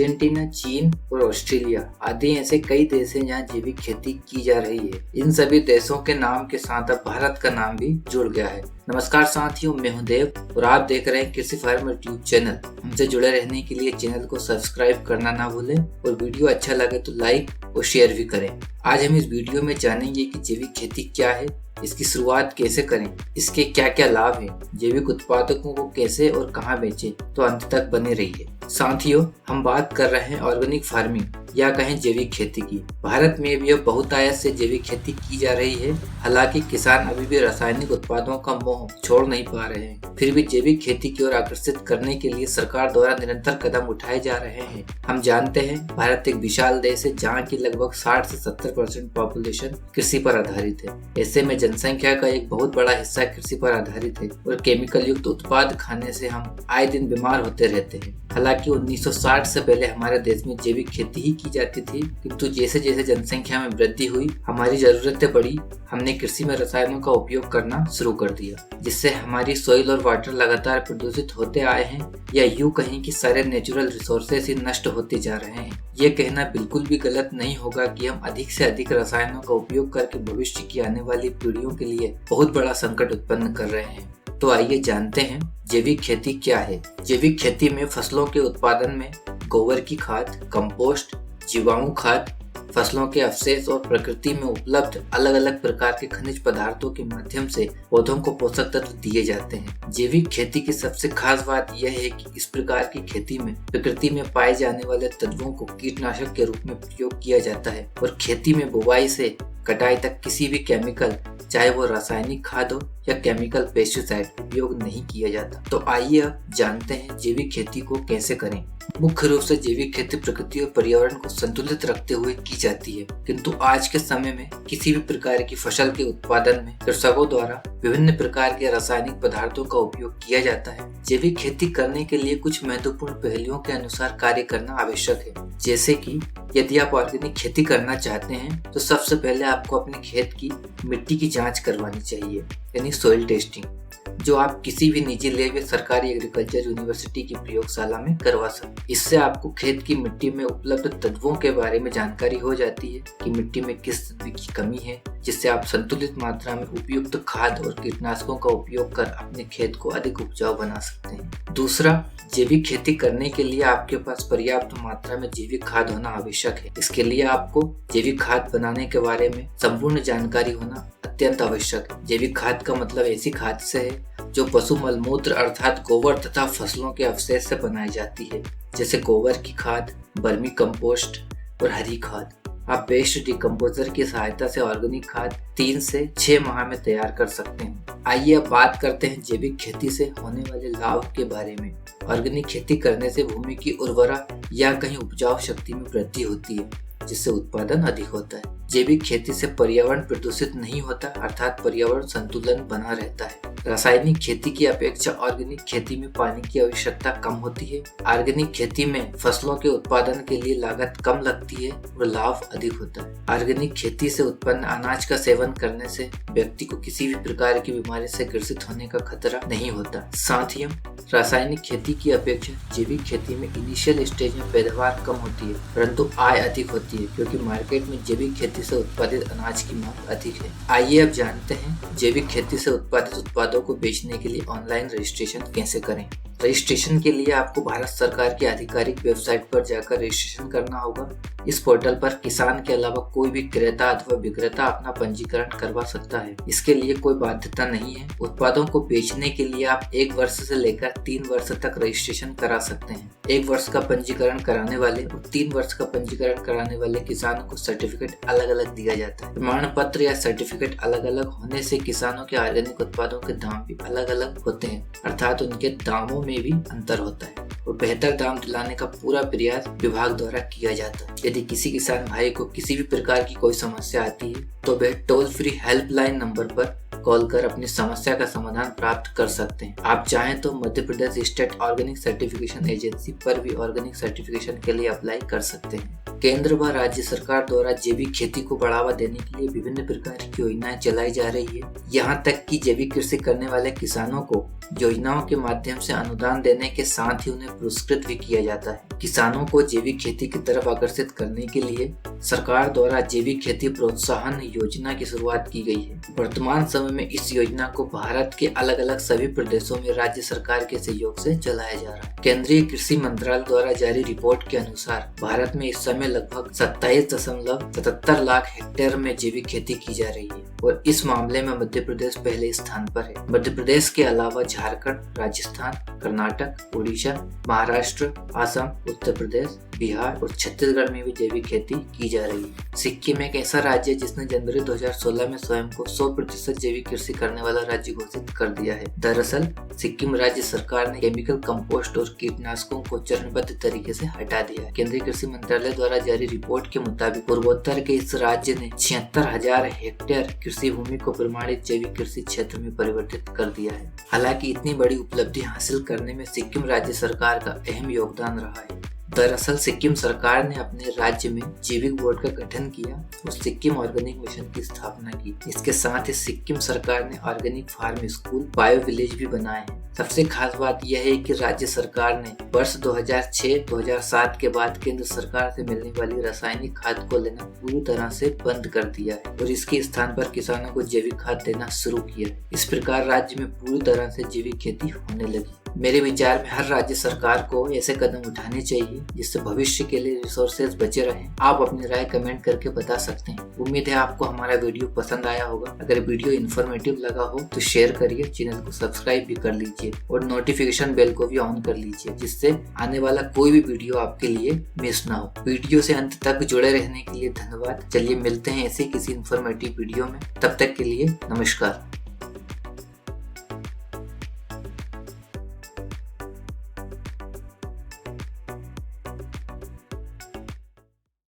Argentina, चीन और Australia आदि ऐसे कई देश हैं जहाँ जैविक खेती की जा रही है। इन सभी देशों के नाम के साथ अब भारत का नाम भी जुड़ गया है। नमस्कार साथियों, मैं हूं देव और आप देख रहे हैं कृषि फार्म यूट्यूब चैनल। हमसे जुड़े रहने के लिए चैनल को सब्सक्राइब करना ना भूलें और वीडियो अच्छा लगे तो लाइक और शेयर भी करें। आज हम इस वीडियो में जानेंगे कि जैविक खेती क्या है, इसकी शुरुआत कैसे करें, इसके क्या क्या लाभ हैं, जैविक उत्पादकों को कैसे और कहां बेचें। तो अंत तक बने रहिए। साथियों, हम बात कर रहे हैं ऑर्गेनिक फार्मिंग या कहें जैविक खेती की। भारत में भी अब बहुतायत से जैविक खेती की जा रही है। हालांकि किसान अभी भी रासायनिक उत्पादों का मोह छोड़ नहीं पा रहे हैं, फिर भी जैविक खेती की ओर आकर्षित करने के लिए सरकार द्वारा निरंतर कदम उठाए जा रहे हैं। हम जानते हैं भारत एक विशाल देश है जहाँ की लगभग 60 से 70% पॉपुलेशन कृषि पर आधारित है। ऐसे में जनसंख्या का एक बहुत बड़ा हिस्सा कृषि पर आधारित है और केमिकल युक्त उत्पाद खाने से हम आए दिन बीमार होते रहते हैं। हालांकि 1960 से पहले हमारे देश में जैविक खेती ही की जाती थी, किंतु जैसे जैसे जनसंख्या में वृद्धि हुई, हमारी जरूरतें बढ़ी, हमने कृषि में रसायनों का उपयोग करना शुरू कर दिया, जिससे हमारी सॉइल और वाटर लगातार प्रदूषित होते आए हैं, या यूं कहें कि सारे नेचुरल रिसोर्सेज ही नष्ट होते जा रहे हैं। ये कहना बिल्कुल भी गलत नहीं होगा कि हम अधिक से अधिक रसायनों का उपयोग करके भविष्य की आने वाली पीढ़ियों के लिए बहुत बड़ा संकट उत्पन्न कर रहे हैं। तो आइए जानते हैं जैविक खेती क्या है। जैविक खेती में फसलों के उत्पादन में गोबर की खाद, कंपोस्ट, जीवाणु खाद, फसलों के अवशेष और प्रकृति में उपलब्ध अलग अलग प्रकार के खनिज पदार्थों के माध्यम से पौधों को पोषक तत्व दिए जाते हैं। जैविक खेती की सबसे खास बात यह है कि इस प्रकार की खेती में प्रकृति में पाए जाने वाले तत्वों को कीटनाशक के रूप में प्रयोग किया जाता है और खेती में बुवाई से कटाई तक किसी भी केमिकल, चाहे वो रासायनिक खाद हो या केमिकल पेस्टिसाइड, उपयोग नहीं किया जाता। तो आइए अब जानते हैं जैविक खेती को कैसे करें। मुख्य रूप से जैविक खेती प्रकृति और पर्यावरण को संतुलित रखते हुए की जाती है, किंतु आज के समय में किसी भी प्रकार की फसल के उत्पादन में कृषकों द्वारा विभिन्न प्रकार के रासायनिक पदार्थों का उपयोग किया जाता है। जैविक खेती करने के लिए कुछ महत्वपूर्ण पहलुओं के अनुसार कार्य करना आवश्यक है। जैसे कि यदि आप ऑर्गेनिक खेती करना चाहते हैं तो सबसे पहले आपको अपने खेत की मिट्टी की जांच करवानी चाहिए, यानी सॉइल टेस्टिंग, जो आप किसी भी निजी लैब या सरकारी एग्रीकल्चर यूनिवर्सिटी की प्रयोगशाला में करवा सकते। इससे आपको खेत की मिट्टी में उपलब्ध तत्वों के बारे में जानकारी हो जाती है कि मिट्टी में किस तत्व की कमी है, जिससे आप संतुलित मात्रा में उपयुक्त खाद और कीटनाशकों का उपयोग कर अपने खेत को अधिक उपजाऊ बना सकते हैं। दूसरा, जैविक खेती करने के लिए आपके पास पर्याप्त मात्रा में जैविक खाद होना आवश्यक है। इसके लिए आपको जैविक खाद बनाने के बारे में संपूर्ण जानकारी होना अत्यंत आवश्यक है। जैविक खाद का मतलब ऐसी खाद से है जो पशु मलमूत्र अर्थात गोबर तथा फसलों के अवशेष से बनाई जाती है, जैसे गोबर की खाद, वर्मी कंपोस्ट और हरी खाद। आप वेस्ट डिकम्पोजर की सहायता से ऑर्गेनिक खाद 3 से 6 माह में तैयार कर सकते हैं। आइए अब बात करते हैं जैविक खेती से होने वाले लाभ के बारे में। ऑर्गेनिक खेती करने से भूमि की उर्वरा या कहीं उपजाऊ शक्ति में वृद्धि होती है, जिससे उत्पादन अधिक होता है। जैविक खेती से पर्यावरण प्रदूषित नहीं होता, अर्थात पर्यावरण संतुलन बना रहता है। रासायनिक खेती की अपेक्षा ऑर्गेनिक खेती में पानी की आवश्यकता कम होती है। ऑर्गेनिक खेती में फसलों के उत्पादन के लिए लागत कम लगती है और लाभ अधिक होता है। ऑर्गेनिक खेती से उत्पन्न अनाज का सेवन करने से व्यक्ति को किसी भी प्रकार की बीमारी से ग्रसित होने का खतरा नहीं होता। साथ ही रासायनिक खेती की अपेक्षा जैविक खेती में इनिशियल स्टेज में पैदावार कम होती है, परंतु आय अधिक होती है, क्योंकि मार्केट में जैविक खेती से उत्पादित अनाज की मांग अधिक है। आइए अब जानते हैं जैविक खेती से उत्पादित उत्पादों को बेचने के लिए ऑनलाइन रजिस्ट्रेशन कैसे करें। रजिस्ट्रेशन के लिए आपको भारत सरकार की आधिकारिक वेबसाइट पर जाकर रजिस्ट्रेशन करना होगा। इस पोर्टल पर किसान के अलावा कोई भी क्रेता अथवा विक्रेता अपना पंजीकरण करवा सकता है। इसके लिए कोई बाध्यता नहीं है। उत्पादों को बेचने के लिए आप 1 वर्ष से लेकर 3 वर्ष तक रजिस्ट्रेशन करा सकते हैं। 1 वर्ष का पंजीकरण कराने वाले और 3 वर्ष का पंजीकरण कराने वाले किसानों को सर्टिफिकेट अलग अलग दिया जाता है। प्रमाण पत्र या सर्टिफिकेट अलग अलग होने से किसानों के ऑर्गेनिक उत्पादों के दाम भी अलग अलग होते हैं, अर्थात उनके दामों में भी अंतर होता है और बेहतर दाम दिलाने का पूरा प्रयास विभाग द्वारा किया जाता है। यदि किसी किसान भाई को किसी भी प्रकार की कोई समस्या आती है तो वह टोल फ्री हेल्पलाइन नंबर पर कॉल कर अपनी समस्या का समाधान प्राप्त कर सकते हैं। आप चाहें तो Madhya Pradesh state organic certification agency पर भी ऑर्गेनिक सर्टिफिकेशन के लिए अप्लाई कर सकते हैं। केंद्र व राज्य सरकार द्वारा जैविक खेती को बढ़ावा देने के लिए विभिन्न प्रकार की योजनाएं चलाई जा रही है। यहाँ तक कि जैविक कृषि करने वाले किसानों को योजनाओं के माध्यम से अनुदान देने के साथ ही उन्हें पुरस्कृत भी किया जाता है। किसानों को जैविक खेती की तरफ आकर्षित करने के लिए सरकार द्वारा जैविक खेती प्रोत्साहन योजना की शुरुआत की गई है। वर्तमान समय में इस योजना को भारत के अलग अलग सभी प्रदेशों में राज्य सरकार के सहयोग से चलाया जा रहा है। केंद्रीय कृषि मंत्रालय द्वारा जारी रिपोर्ट के अनुसार भारत में इस समय लगभग 27.77 लाख हेक्टेयर में जैविक खेती की जा रही है और इस मामले में मध्य प्रदेश पहले स्थान पर है। मध्य प्रदेश के अलावा झारखंड, राजस्थान, कर्नाटक, उड़ीसा, महाराष्ट्र, असम, उत्तर प्रदेश, बिहार और छत्तीसगढ़ में भी जैविक खेती की जा रही है। सिक्किम एक ऐसा राज्य है जिसने जनवरी 2016 में स्वयं को 100% जैविक कृषि करने वाला राज्य घोषित कर दिया है। दरअसल सिक्किम राज्य सरकार ने केमिकल कंपोस्ट और कीटनाशकों को चरणबद्ध तरीके से हटा दिया है। केंद्रीय कृषि मंत्रालय द्वारा जारी रिपोर्ट के मुताबिक पूर्वोत्तर के इस राज्य ने 76,000 हेक्टेयर कृषि भूमि को प्रमाणित जैविक कृषि क्षेत्र में परिवर्तित कर दिया है। हालांकि इतनी बड़ी उपलब्धि हासिल करने में सिक्किम राज्य सरकार का अहम योगदान रहा है। दरअसल सिक्किम सरकार ने अपने राज्य में जैविक बोर्ड का गठन किया और सिक्किम ऑर्गेनिक मिशन की स्थापना की। इसके साथ ही सिक्किम सरकार ने organic farm school, bio village भी बनाए हैं। सबसे खास बात यह है कि राज्य सरकार ने वर्ष 2006-2007 के बाद केंद्र सरकार से मिलने वाली रासायनिक खाद को लेना पूरी तरह से बंद कर दिया है और इसके स्थान पर किसानों को जैविक खाद देना शुरू किया। इस प्रकार राज्य में पूरी तरह से जैविक खेती होने लगी। मेरे विचार में हर राज्य सरकार को ऐसे कदम उठाने चाहिए जिससे भविष्य के लिए रिसोर्सेज बचे रहें। आप अपनी राय कमेंट करके बता सकते हैं। उम्मीद है आपको हमारा वीडियो पसंद आया होगा। अगर वीडियो इन्फॉर्मेटिव लगा हो तो शेयर करिए, चैनल को सब्सक्राइब भी कर लीजिए और नोटिफिकेशन बेल को भी ऑन कर लीजिए जिससे आने वाला कोई भी वीडियो आपके लिए मिस ना हो। वीडियो से अंत तक जुड़े रहने के लिए धन्यवाद। चलिए मिलते हैं ऐसे किसी इन्फॉर्मेटिव वीडियो में। तब तक के लिए नमस्कार।